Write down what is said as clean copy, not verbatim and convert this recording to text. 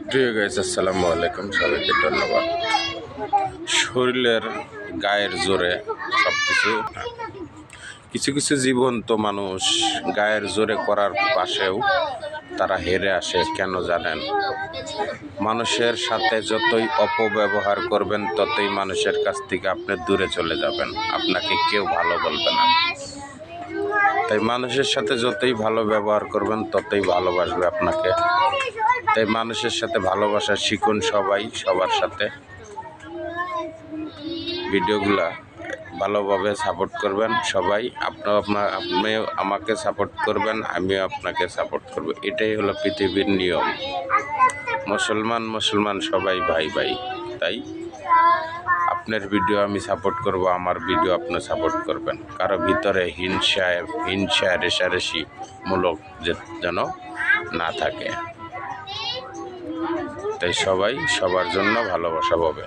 প্রিয় গাইস, আসসালামু আলাইকুম। সবাইকে ধন্যবাদ। শরীরের গায়ের জোরে সব কিছু, কিছু কিছু জীবন্ত মানুষ গায়ের জোরে করার পাশেও তারা হেরে আসে। কেন জানেন? মানুষের সাথে যতই অপব্যবহার করবেন ততই মানুষের কাছ থেকে আপনি দূরে চলে যাবেন, আপনাকে কেউ ভালো বলবে না। তাই মানুষের সাথে যতই ভালো ব্যবহার করবেন ততই ভালোবাসবে আপনাকে। তাই মানুষের সাথে ভালোবাসা শিখুন সবাই, সবার সাথে। ভিডিওগুলা ভালোভাবে সাপোর্ট করবেন সবাই। আপনিও আমাকে সাপোর্ট করবেন, আমিও আপনাকে সাপোর্ট করব। এটাই হলো পৃথিবীর নিয়ম। মুসলমান সবাই ভাই ভাই। তাই আপনার ভিডিও আমি সাপোর্ট করব, আমার ভিডিও আপনি সাপোর্ট করবেন। কারো ভিতরে হিংসা রেষারেষি মূলক যেন না থাকে। তাই সবাই সবার জন্য ভালোবাসা পাবে।